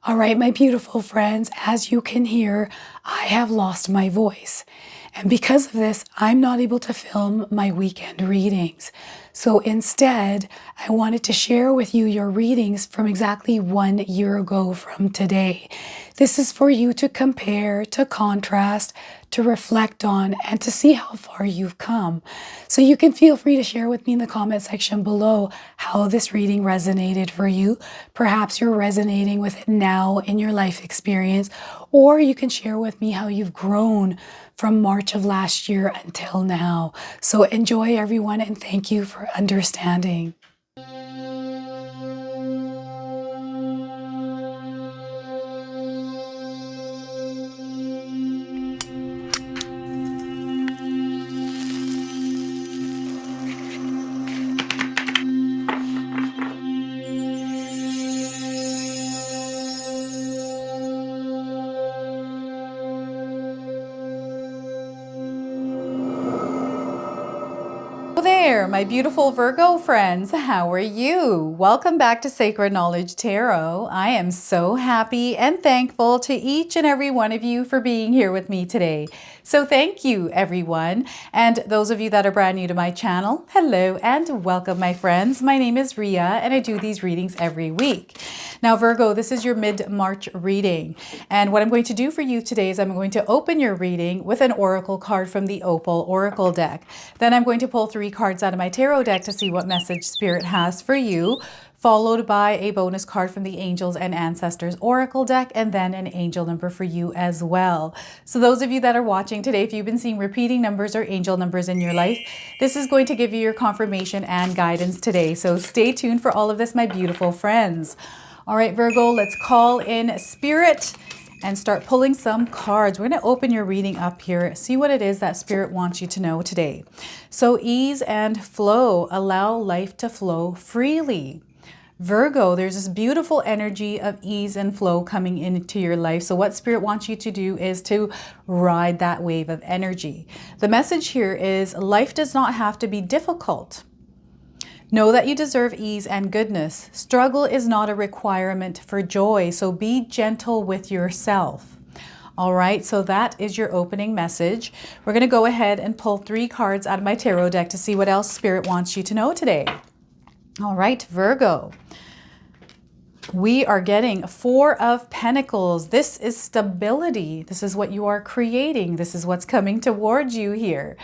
All right, my beautiful friends, as you can hear, I have lost my voice. And because of this, I'm not able to film my weekend readings. So instead, I wanted to share with you your readings from exactly 1 year ago from today. This is for you to compare, to contrast, to reflect on, and to see how far you've come. So you can feel free to share with me in the comment section below how this reading resonated for you. Perhaps you're resonating with it now in your life experience, or you can share with me how you've grown from March of last year until now. So enjoy, everyone, and thank you for understanding. There, my beautiful Virgo friends, how are you? Welcome back to Sacred Knowledge Tarot. I am so happy and thankful to each and every one of you for being here with me today. So thank you, everyone. And those of you that are brand new to my channel, hello and welcome, my friends. My name is Ria and I do these readings every week. Now, Virgo, this is your mid-March reading. And what I'm going to do for you today is I'm going to open your reading with an oracle card from the Opal Oracle deck. Then I'm going to pull 3 cards out of my tarot deck to see what message Spirit has for you, followed by a bonus card from the Angels and Ancestors Oracle deck, and then an angel number for you as well. So those of you that are watching today, if you've been seeing repeating numbers or angel numbers in your life, this is going to give you your confirmation and guidance today. So stay tuned for all of this, my beautiful friends. All right, Virgo, let's call in Spirit and start pulling some cards. We're going to open your reading up here, see what it is that Spirit wants you to know today. So ease and flow, allow life to flow freely. Virgo, there's this beautiful energy of ease and flow coming into your life. So what Spirit wants you to do is to ride that wave of energy. The message here is life does not have to be difficult. Know that you deserve ease and goodness. Struggle is not a requirement for joy, so be gentle with yourself. All right, so that is your opening message. We're going to go ahead and pull 3 cards out of my tarot deck to see what else Spirit wants you to know today. All right, Virgo. We are getting 4 of Pentacles. This is stability. This is what you are creating. This is what's coming towards you here.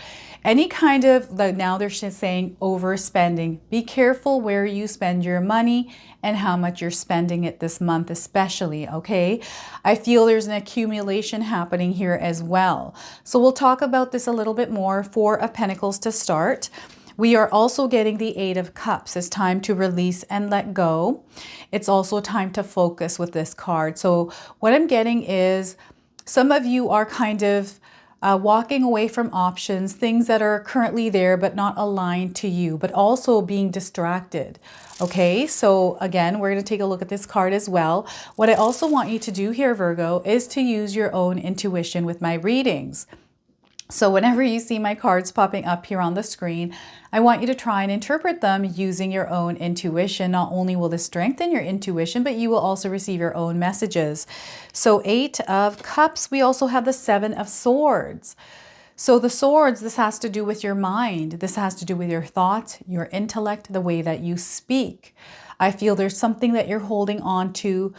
Any kind of, now they're just saying overspending. Be careful where you spend your money and how much you're spending it this month especially, okay? I feel there's an accumulation happening here as well. So we'll talk about this a little bit more. 4 of Pentacles to start. We are also getting the 8 of Cups. It's time to release and let go. It's also time to focus with this card. So what I'm getting is some of you are kind of walking away from options, things that are currently there but not aligned to you, but also being distracted. Okay, so again, we're going to take a look at this card as well. What I also want you to do here, Virgo, is to use your own intuition with my readings. So whenever you see my cards popping up here on the screen, I want you to try and interpret them using your own intuition. Not only will this strengthen your intuition, but you will also receive your own messages. So 8 of Cups, we also have the 7 of Swords. So the swords, this has to do with your mind. This has to do with your thoughts, your intellect, the way that you speak. I feel there's something that you're holding on to.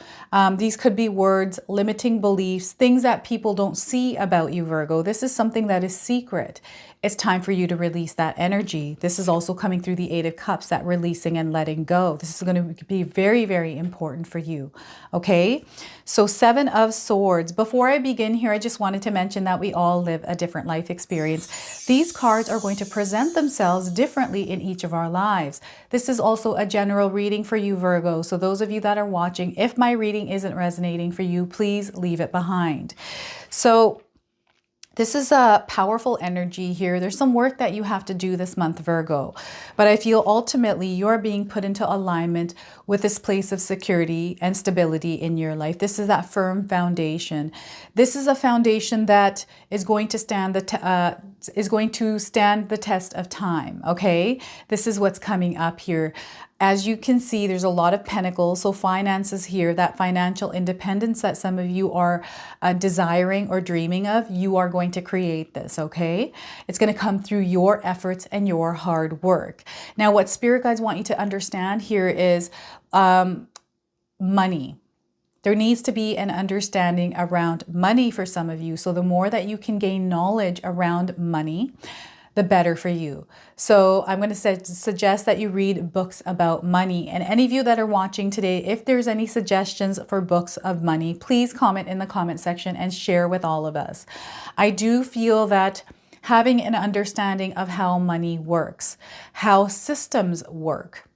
These could be words, limiting beliefs, things that people don't see about you, Virgo. This is something that is secret. It's time for you to release that energy. This is also coming through the 8 of Cups, that releasing and letting go. This is going to be very, very important for you. Okay, so 7 of Swords. Before I begin here, I just wanted to mention that we all live a different life experience. These cards are going to present themselves differently in each of our lives. This is also a general reading for you, Virgo. So those of you that are watching, if my reading isn't resonating for you, please leave it behind. So this is a powerful energy here. There's some work that you have to do this month, Virgo. But I feel ultimately you're being put into alignment with this place of security and stability in your life. This is that firm foundation. This is a foundation that is going to stand the test of time, okay? This is what's coming up here. As you can see, there's a lot of pentacles. So finances here, that financial independence that some of you are desiring or dreaming of, you are going to create this, okay? It's going to come through your efforts and your hard work. Now, what spirit guides want you to understand here is money. There needs to be an understanding around money for some of you. So the more that you can gain knowledge around money, the better for you. So I'm going to suggest that you read books about money. And any of you that are watching today, if there's any suggestions for books of money, please comment in the comment section and share with all of us. I do feel that having an understanding of how money works, how systems work,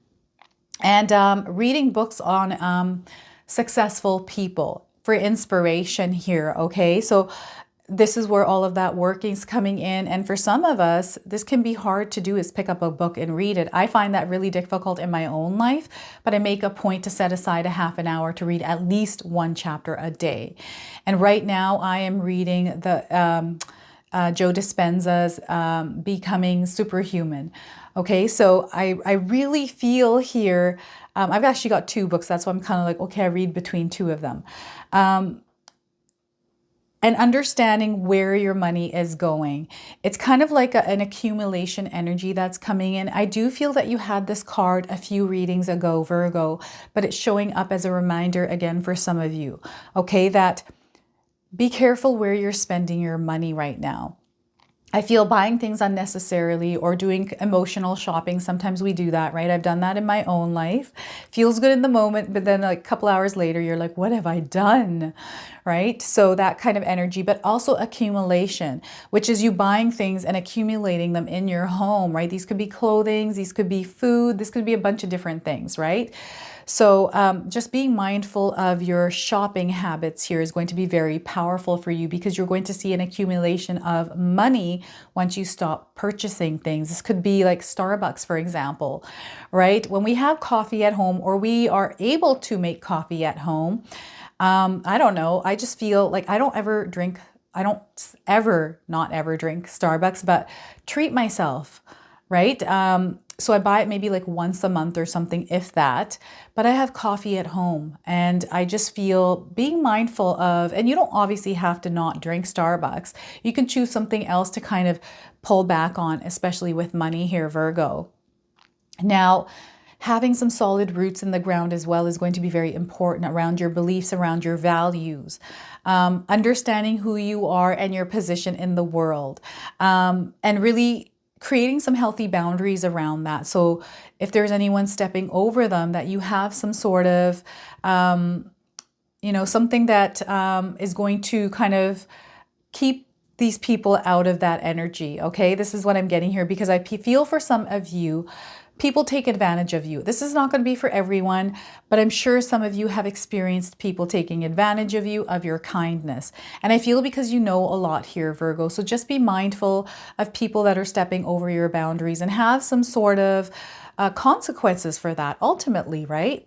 and reading books on successful people for inspiration here, okay? So this is where all of that working's coming in. And for some of us, this can be hard to do, is pick up a book and read it. I find that really difficult in my own life, but I make a point to set aside a half an hour to read at least one chapter a day. And right now I am reading the Joe Dispenza's Becoming Superhuman. Okay, so I really feel here, I've actually got two books. That's why I'm kind of like, okay, I read between two of them. And understanding where your money is going. It's kind of like an accumulation energy that's coming in. I do feel that you had this card a few readings ago, Virgo, but it's showing up as a reminder again for some of you, okay, that be careful where you're spending your money right now. I feel buying things unnecessarily or doing emotional shopping. Sometimes we do that, right? I've done that in my own life. Feels good in the moment, but then like a couple hours later, you're like, what have I done? Right? So that kind of energy, but also accumulation, which is you buying things and accumulating them in your home, right? These could be clothing, these could be food, this could be a bunch of different things, right? So just being mindful of your shopping habits here is going to be very powerful for you, because you're going to see an accumulation of money once you stop purchasing things. This could be like Starbucks, for example, right? When we have coffee at home, or we are able to make coffee at home, I don't know, I just feel like I don't ever drink Starbucks, but treat myself, right? So I buy it maybe like once a month or something, if that, but I have coffee at home, and I just feel being mindful of, and you don't obviously have to not drink Starbucks. You can choose something else to kind of pull back on, especially with money here, Virgo. Now, having some solid roots in the ground as well is going to be very important around your beliefs, around your values, understanding who you are and your position in the world, and really creating some healthy boundaries around that. So if there's anyone stepping over them, that you have some sort of, something that is going to kind of keep these people out of that energy. Okay, this is what I'm getting here, because I feel for some of you, people take advantage of you. This is not going to be for everyone, but I'm sure some of you have experienced people taking advantage of you, of your kindness. And I feel because you know a lot here, Virgo. So just be mindful of people that are stepping over your boundaries, and have some sort of consequences for that ultimately, right?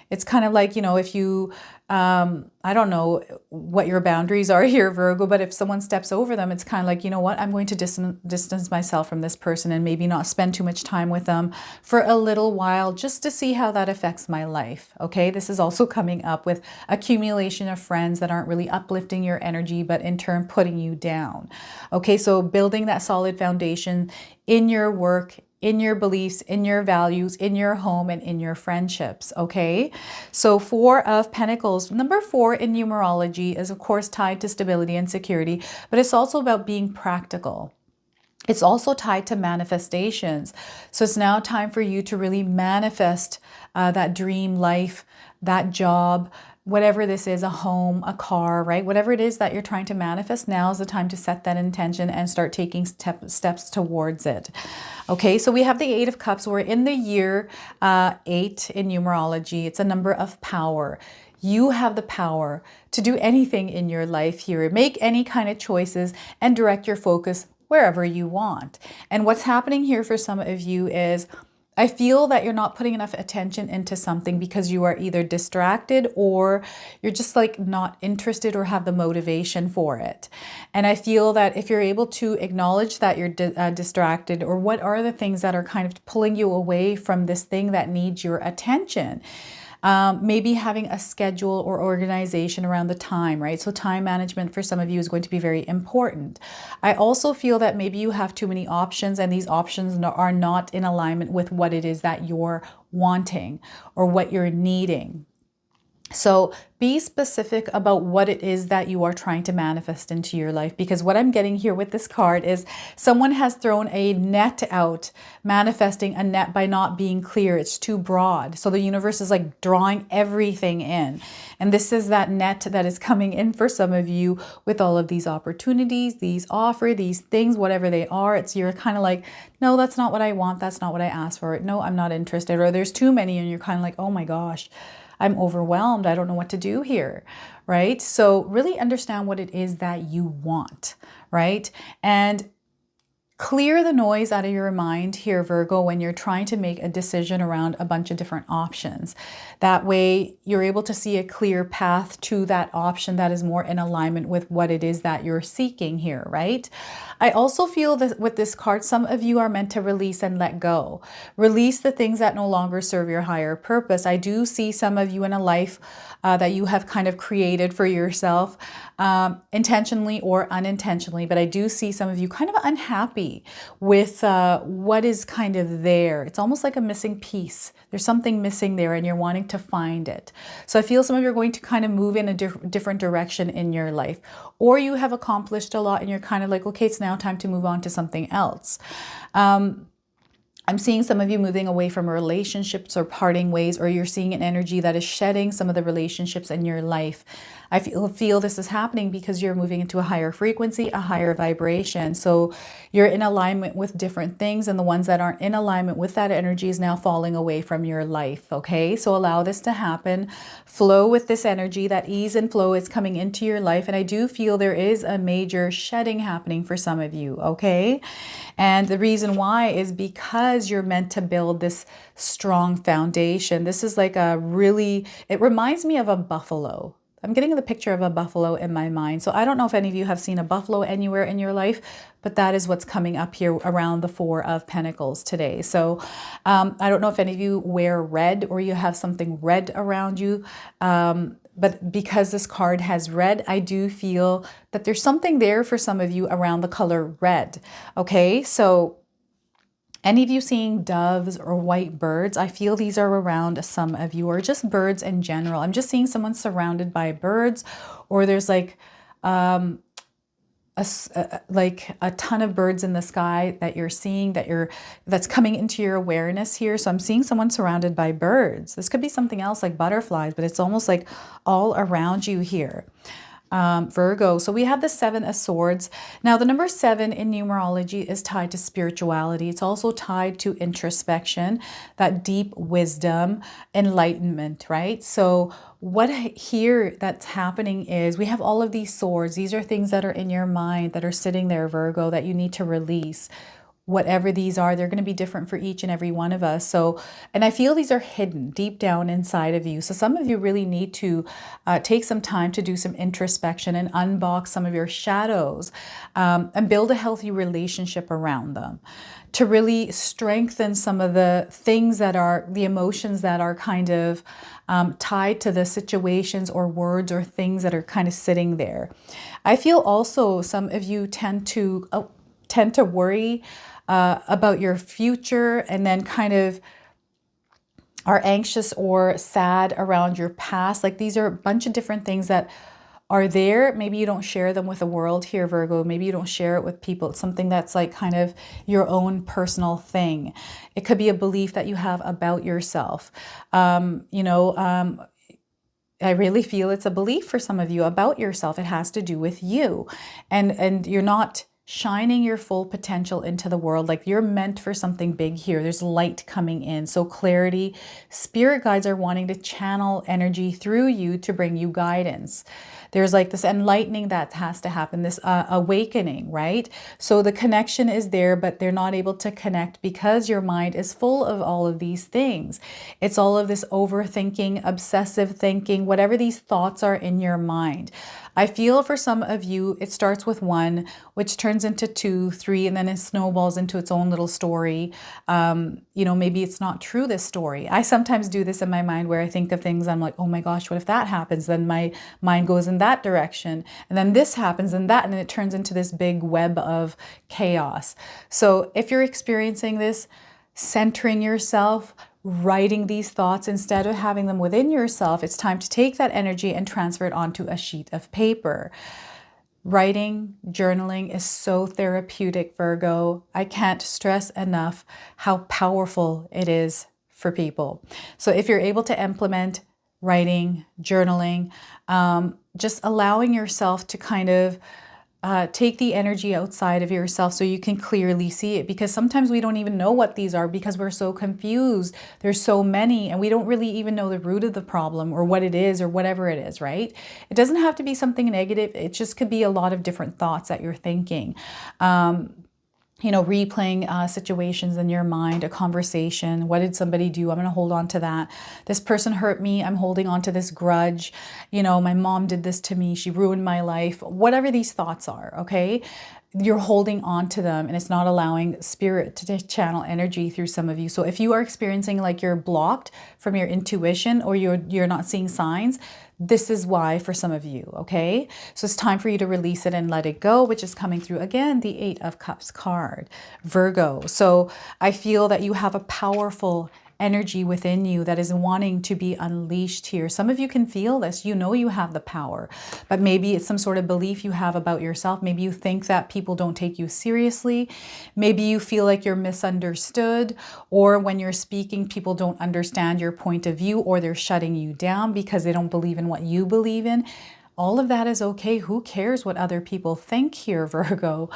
It's kind of like, if you, I don't know what your boundaries are here, Virgo, but if someone steps over them, it's kind of like, you know what, I'm going to distance myself from this person and maybe not spend too much time with them for a little while, just to see how that affects my life. Okay, this is also coming up with accumulation of friends that aren't really uplifting your energy, but in turn putting you down. Okay, so building that solid foundation in your work, in your beliefs, in your values, in your home, and in your friendships, okay? So 4 of Pentacles, number 4 in numerology, is of course tied to stability and security, but it's also about being practical. It's also tied to manifestations. So it's now time for you to really manifest that dream life, that job, whatever this is, a home, a car, right? Whatever it is that you're trying to manifest, now is the time to set that intention and start taking steps towards it. Okay, so we have the 8 of Cups. We're in the year 8 in numerology. It's a number of power. You have the power to do anything in your life here. Make any kind of choices and direct your focus wherever you want. And what's happening here for some of you is I feel that you're not putting enough attention into something because you are either distracted or you're just like not interested or have the motivation for it. And I feel that if you're able to acknowledge that you're distracted, or what are the things that are kind of pulling you away from this thing that needs your attention. Maybe having a schedule or organization around the time, right? So time management for some of you is going to be very important. I also feel that maybe you have too many options, and these options are not in alignment with what it is that you're wanting or what you're needing. So be specific about what it is that you are trying to manifest into your life, because what I'm getting here with this card is someone has thrown a net out, manifesting a net by not being clear. It's too broad. So the universe is like drawing everything in. And this is that net that is coming in for some of you with all of these opportunities, these offers, these things, whatever they are. You're kind of like, no, that's not what I want. That's not what I asked for. No, I'm not interested. Or there's too many and you're kind of like, oh my gosh, I'm overwhelmed. I don't know what to do here, right? So really understand what it is that you want, right? And clear the noise out of your mind here, Virgo, when you're trying to make a decision around a bunch of different options. That way you're able to see a clear path to that option that is more in alignment with what it is that you're seeking here, right? I also feel that with this card, some of you are meant to release and let go. Release the things that no longer serve your higher purpose. I do see some of you in a life that you have kind of created for yourself, intentionally or unintentionally, but I do see some of you kind of unhappy with what is kind of there. It's almost like a missing piece. There's something missing there and you're wanting to find it. So I feel some of you are going to kind of move in a different direction in your life, or you have accomplished a lot and you're kind of like, okay, it's now time to move on to something else. I'm seeing some of you moving away from relationships or parting ways, or you're seeing an energy that is shedding some of the relationships in your life. I feel this is happening because you're moving into a higher frequency, a higher vibration. So you're in alignment with different things, and the ones that aren't in alignment with that energy is now falling away from your life. Okay, so allow this to happen. Flow with this energy. That ease and flow is coming into your life. And I do feel there is a major shedding happening for some of you. Okay, and the reason why is because you're meant to build this strong foundation. This is like it reminds me of a buffalo. I'm getting the picture of a buffalo in my mind. So I don't know if any of you have seen a buffalo anywhere in your life, but that is what's coming up here around the Four of Pentacles today. So I don't know if any of you wear red or you have something red around you. But because this card has red, I do feel that there's something there for some of you around the color red. Okay, so any of you seeing doves or white birds, I feel these are around some of you, or just birds in general. I'm just seeing someone surrounded by birds, or there's like a ton of birds in the sky that you're seeing, that's coming into your awareness here. So I'm seeing someone surrounded by birds. This could be something else like butterflies, but it's almost like all around you here. Virgo. So we have the Seven of Swords. Now the number 7 in numerology is tied to spirituality. It's also tied to introspection, that deep wisdom, enlightenment, right? So what here that's happening is we have all of these swords. These are things that are in your mind that are sitting there, Virgo, that you need to release. Whatever these are, they're going to be different for each and every one of us. So, and I feel these are hidden deep down inside of you. So some of you really need to take some time to do some introspection and unbox some of your shadows, and build a healthy relationship around them, to really strengthen some of the things that are the emotions that are kind of tied to the situations or words or things that are kind of sitting there. I feel also some of you tend to worry about your future, and then kind of are anxious or sad around your past. Like these are a bunch of different things that are there. Maybe you don't share them with the world here, Virgo. Maybe you don't share it with people. It's something that's like kind of your own personal thing. It could be a belief that you have about yourself. I really feel it's a belief for some of you about yourself. It has to do with you, and you're not shining your full potential into the world. Like you're meant for something big here. There's light coming in. So clarity, spirit guides are wanting to channel energy through you to bring you guidance. There's like this enlightening that has to happen, this awakening, right? So the connection is there, but they're not able to connect because your mind is full of all of these things. It's all of this overthinking, obsessive thinking, whatever these thoughts are in your mind. I feel for some of you, it starts with one, which turns into two, three, and then it snowballs into its own little story. You know, maybe it's not true, this story. I sometimes do this in my mind where I think of things, I'm like, oh my gosh, what if that happens? Then my mind goes in that direction. And then this happens and that, and then it turns into this big web of chaos. So if you're experiencing this, centering yourself, writing these thoughts instead of having them within yourself, it's time to take that energy and transfer it onto a sheet of paper. Writing, journaling is so therapeutic, Virgo. I can't stress enough how powerful it is for people. So if you're able to implement writing, journaling, just allowing yourself to kind of take the energy outside of yourself so you can clearly see it, because sometimes we don't even know what these are because we're so confused. There's so many and we don't really even know the root of the problem or what it is or whatever it is, right? It doesn't have to be something negative. It just could be a lot of different thoughts that you're thinking. You know, replaying situations in your mind, a conversation. What did somebody do? I'm going to hold on to that. This person hurt me. I'm holding on to this grudge. You know, my mom did this to me. She ruined my life. Whatever these thoughts are, okay? You're holding on to them and it's not allowing spirit to channel energy through some of you. So if you are experiencing like you're blocked from your intuition or you're not seeing signs, this is why for some of you, okay? So it's time for you to release it and let it go, which is coming through again, the 8 of Cups card, Virgo. So I feel that you have a powerful energy within you that is wanting to be unleashed here. Some of you can feel this. You know you have the power, but maybe it's some sort of belief you have about yourself. Maybe you think that people don't take you seriously. Maybe you feel like you're misunderstood, or when you're speaking, people don't understand your point of view, or they're shutting you down because they don't believe in what you believe in. All of that is okay. Who cares what other people think here, Virgo?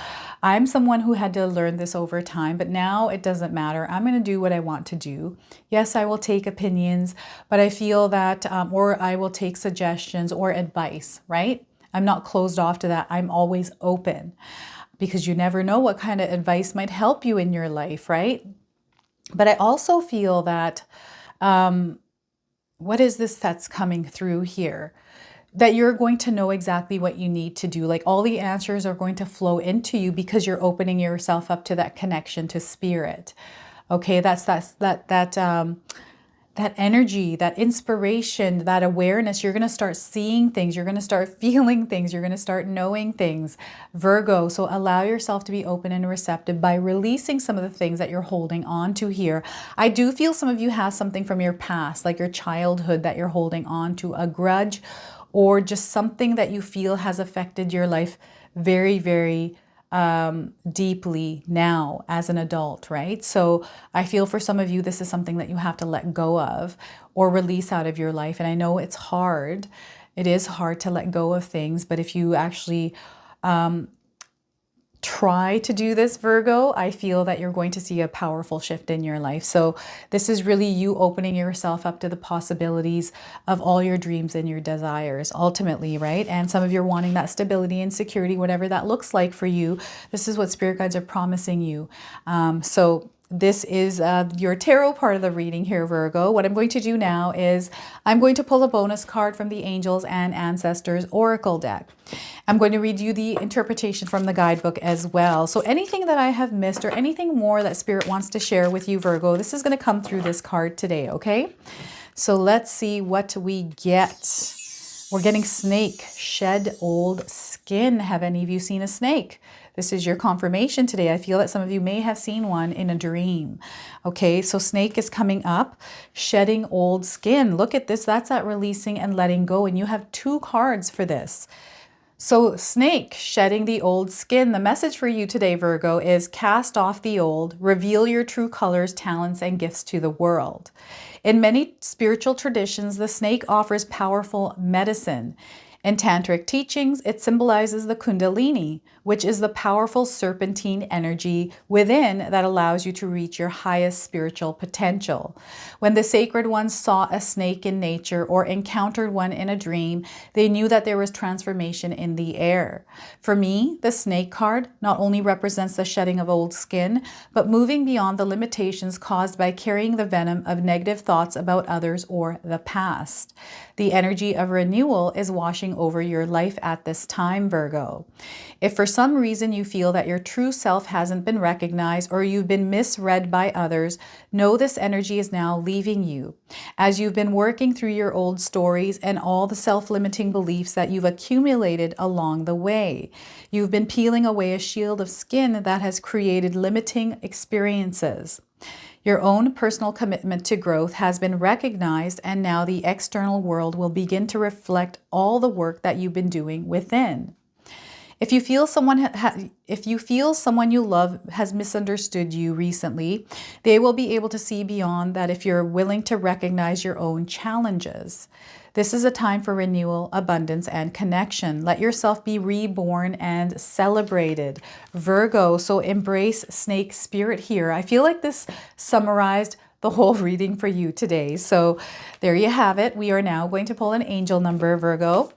I'm someone who had to learn this over time, but now it doesn't matter. I'm going to do what I want to do. Yes, I will take opinions, but I feel that, or I will take suggestions or advice, right? I'm not closed off to that. I'm always open because you never know what kind of advice might help you in your life, right? But I also feel that, what is this that's coming through here? That you're going to know exactly what you need to do. Like all the answers are going to flow into you because you're opening yourself up to that connection to spirit. Okay, that energy, that inspiration, that awareness. You're going to start seeing things. You're going to start feeling things. You're going to start knowing things, Virgo. So allow yourself to be open and receptive by releasing some of the things that you're holding on to here. I do feel some of you have something from your past, like your childhood, that you're holding on to, a grudge, or just something that you feel has affected your life very, very deeply now as an adult, right? So I feel for some of you, this is something that you have to let go of or release out of your life. And I know it's hard. It is hard to let go of things, but if you actually try to do this, Virgo, I feel that you're going to see a powerful shift in your life. So this is really you opening yourself up to the possibilities of all your dreams and your desires ultimately, right? And some of you are wanting that stability and security, whatever that looks like for you. This is what spirit guides are promising you. So this is your tarot part of the reading here, Virgo. What I'm going to do now is I'm going to pull a bonus card from the Angels and Ancestors Oracle deck. I'm going to read you the interpretation from the guidebook as well. So anything that I have missed or anything more that Spirit wants to share with you, Virgo, this is going to come through this card today, okay? So let's see what we get. We're getting snake, shed old skin. Have any of you seen a snake? This is your confirmation today. I feel that some of you may have seen one in a dream. Okay, so snake is coming up, shedding old skin. Look at this. That's that releasing and letting go. And you have 2 cards for this. So snake, shedding the old skin. The message for you today, Virgo, is cast off the old, reveal your true colors, talents, and gifts to the world. In many spiritual traditions, the snake offers powerful medicine. In tantric teachings, it symbolizes the Kundalini, which is the powerful serpentine energy within that allows you to reach your highest spiritual potential. When the sacred ones saw a snake in nature or encountered one in a dream, they knew that there was transformation in the air. For me, the snake card not only represents the shedding of old skin, but moving beyond the limitations caused by carrying the venom of negative thoughts about others or the past. The energy of renewal is washing over your life at this time, Virgo. If for some reason you feel that your true self hasn't been recognized or you've been misread by others, know this energy is now leaving you. As you've been working through your old stories and all the self-limiting beliefs that you've accumulated along the way, you've been peeling away a shield of skin that has created limiting experiences. Your own personal commitment to growth has been recognized, and now the external world will begin to reflect all the work that you've been doing within. If you feel someone you love has misunderstood you recently, they will be able to see beyond that if you're willing to recognize your own challenges. This is a time for renewal, abundance, and connection. Let yourself be reborn and celebrated. Virgo, so embrace snake spirit here. I feel like this summarized the whole reading for you today. So there you have it. We are now going to pull an angel number, Virgo.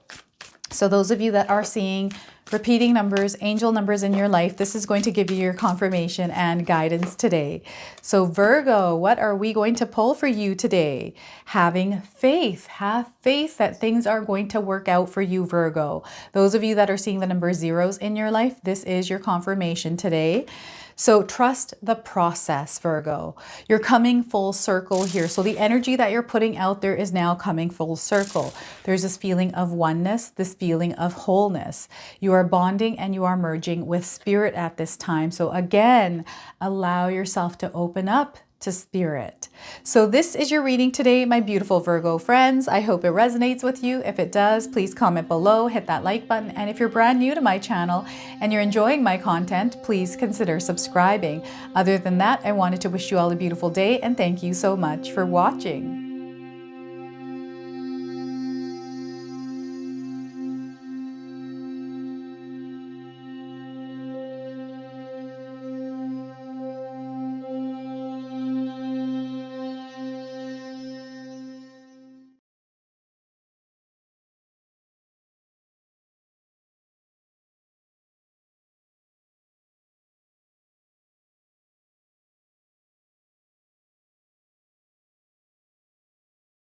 So those of you that are seeing repeating numbers, angel numbers in your life, this is going to give you your confirmation and guidance today. So Virgo, what are we going to pull for you today? Having faith. Have faith that things are going to work out for you, Virgo. Those of you that are seeing the number zeros in your life, this is your confirmation today. So trust the process, Virgo. You're coming full circle here. So the energy that you're putting out there is now coming full circle. There's this feeling of oneness, this feeling of wholeness. You are bonding and you are merging with spirit at this time. So again, allow yourself to open up to spirit. So this is your reading today, my beautiful Virgo friends. I hope it resonates with you. If it does, please comment below, hit that like button. And if you're brand new to my channel and you're enjoying my content, please consider subscribing. Other than that, I wanted to wish you all a beautiful day and thank you so much for watching.